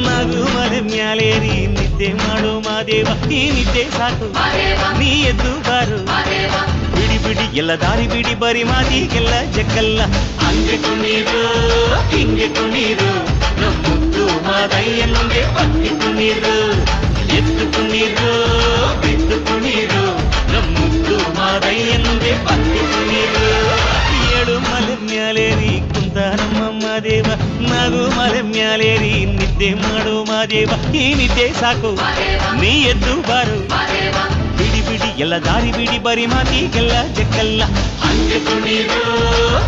ನಗು ಮಲೆ ಮ್ಯಾಲೇರಿ ನಿದ್ದೆ ಮಾಡು ಮಾದೇವ ಈ ನಿದ್ದೆ ಸಾಕು ನೀ ಎದ್ದು ಬಾರು ಬಿಡಿ ಬಿಡಿ ಎಲ್ಲ ದಾರಿ ಬಿಡಿ ಬರಿ ಮಾತಿಗೆಲ್ಲ ಜಕ್ಕಲ್ಲ ಹಂಗೆ ಕುಣೀರು ಹಿಂಗೆ ಕುಣೀರು ಮುದ್ದು ಮಾದಯ್ಯನಿಗೆ ಪಕ್ಕಿ ಕುಣೀರು ಎದ್ದು ಕುಣೀರು ಬಿದ್ದು ಕುಣೀರು ಮುದ್ದು ಮಾದಯ್ಯನಿಗೆ ಪಕ್ಕಿ ಕುಣೀರು ಏಳು ಮಲೆ ಮ್ಯಾಲೇರಿ ಕುಂತ ನಮ್ಮ ಮಾದೇವ ನಗು ಮಲೆ ಮ್ಯಾಲೇರಿ ನಿದ್ದೆ ಮಾಡು ಮಾದೇವ ಈ ನಿದ್ದೆ ಸಾಕು ನೀ ಎದ್ದು ಬಾರು ಬಿಡಿ ಬಿಡಿ ಎಲ್ಲ ದಾರಿ ಬಿಡಿ ಬರಿ ಮಾತಿಗೆಲ್ಲ ಜಕ್ಕಲ್ಲ ಹಂಗೆ ಕುಣೀರು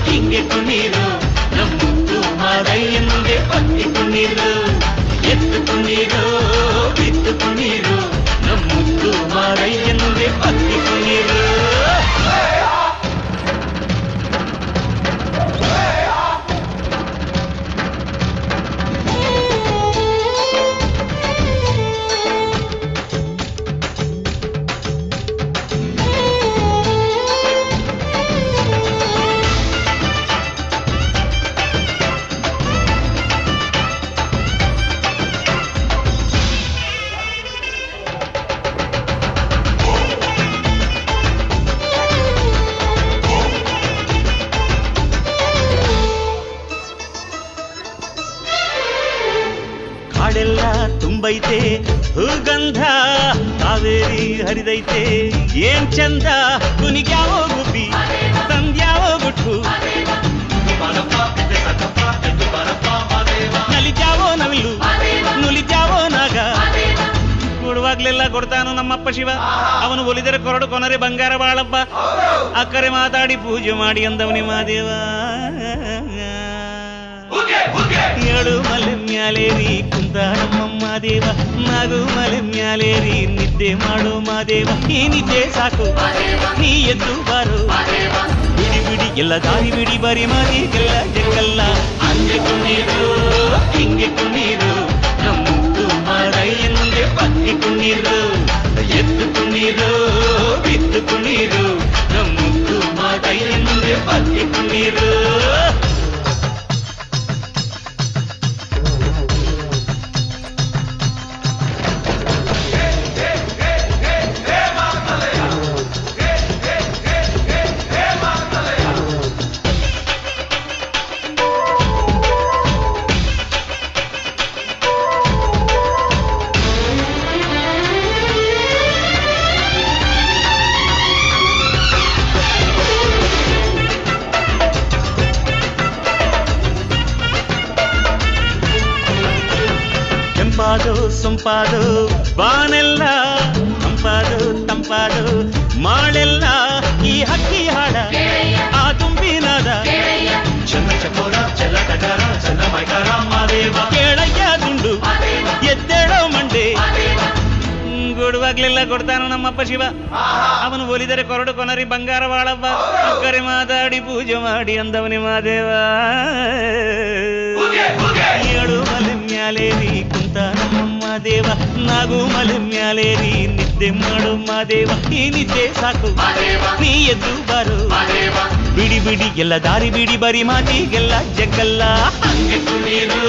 ಹಿಂಗೆ ಕುಣೀರು ನಮ್ಮುದ್ದು ಮಾದಯ್ಯನಿಗೆ ಪಕ್ಕಿ ಕುಣೀರು ಎದ್ದು ಕುಣೀರು ಬಿದ್ದು ಕುಣೀರು ನಮ್ಮುದ್ದು ಮಾದಯ್ಯನಿಗೆ ಪಕ್ಕಿ ಕುಣೀರು ಕಾಡೆಲ್ಲ ತುಂಬೈತೆ ಹೂಗಂಧ ಕಾವೇರಿ ಹರಿದೈತೆ ಏನ್ ಚಂದ ಕುನಿಗ್ಯಾವೋ ಗುಬ್ಬಿ ತಂದ್ಯಾವೋ ಗುಟ್ಟು ನಲಿದ್ಯಾವೋ ನವಿಲು ನುಲಿದ್ಯಾವೋ ನಾಗ ಕೊಡುವಾಗ್ಲೆಲ್ಲ ಕೊಡ್ತಾನು ನಮ್ಮಪ್ಪ ಶಿವ ಅವನು ಒಲಿದರೆ ಕೊರಡು ಕೊನರೆ ಬಂಗಾರ ಬಾಳಪ್ಪ ಅಕ್ಕರೆ ಮಾತಾಡಿ ಪೂಜೆ ಮಾಡಿ ಅಂದವನಿ ಮಾದೇವ ಏಳು ಮಲೆ ಮ್ಯಾಲೇರಿ ಕುಂತ ನಮ್ಮ ಮಾದೇವ ನಗು ಮಲೆ ಮ್ಯಾಲೇರಿ ನಿದ್ದೆ ಮಾಡು ಮಾದೇವ ಈ ನಿದ್ದೆ ಸಾಕು ನೀ ಎದ್ದು ಬಾರು ಬಿಡಿ ಬಿಡಿ ಎಲ್ಲ ದಾರಿ ಬಿಡಿ ಬರಿ ಮಾತಿಗೆಲ್ಲ ಜಕ್ಕಲ್ಲ ಹಂಗೆ ಕುಣೀರು ಹಿಂಗೆ ಕುಣೀರು ನಮ್ಮುದ್ದು ಮಾದಯ್ಯನಿಗೆ ಪಕ್ಕಿ ಕುಣೀರು ಎದ್ದು ಕುಣೀರು ಬಿದ್ದು ಕುಣೀರು ನಮ್ಮುದ್ದು ಮಾದಯ್ಯನಿಗೆ ಪಕ್ಕಿ ಕುಣೀರು ತಂಪಾದು ಸೊಂಪಾದು ಬಾನೆಲ್ಲ ತಂಪಾದು ತಂಪಾದು ಮಾಳೆಲ್ಲ ಈ ಹಕ್ಕಿ ಹಾಡ ಆ ತುಂಬಿನಾದ ಚನ್ನ ಚಕೋರ ಚಲ್ಲ ಟಗರ ಚನ್ನ ಮೈಕಾರ ಮಾದೇವ ಕೇಳಯ್ಯ ದುಂಡು ಎದ್ದೇಳೋ ಮಂಡೆ ಕೊಡುವಾಗ್ಲೆಲ್ಲ ಕೊಡ್ತಾನು ನಮ್ಮಪ್ಪ ಶಿವ ಅವನು ಒಲಿದರೆ ಕೊರಡು ಕೊನರಿ ಬಂಗಾರ ಬಾಳವ್ವ ಅಕ್ಕರೆ ಮಾತಾಡಿ ಪೂಜೆ ಮಾಡಿ ಅಂದವನಿ ಮಾದೇವ ಏಳು ಮಲೆ ಮ್ಯಾಲೇರಿ ಕುಂತ ನಮ್ಮ ಮಾದೇವ ನಗು ಮಲೆ ಮ್ಯಾಲೇರಿ ನಿದ್ದೆ ಮಾಡು ಮಾದೇವ ಈ ನಿದ್ದೆ ಸಾಕು ನೀ ಎದ್ದು ಬಾರು ಬಿಡಿ ಬಿಡಿ ಎಲ್ಲ ದಾರಿ ಬಿಡಿ ಬರಿ ಮಾತಿಗೆಲ್ಲ ಜಗ್ಗಲ್ಲ ಹಂಗೆ ಕುಣೀರು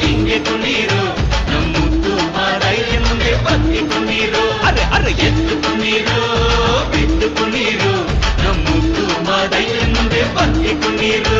ಹಿಂಗೆ ಕುಣೀರು ನಮ್ಮುದ್ದು ಮಾದಯ್ಯನಿಗೆ ಪಕ್ಕಿ ಕುಣೀರು ಅರೆ ಅರೆ ಎದ್ದು ಕುಣೀರು ಬಿದ್ದು ಕುಣೀರು ನಮ್ಮುದ್ದು ಮಾದಯ್ಯನಿಗೆ ಪಕ್ಕಿ ಕುಣೀರು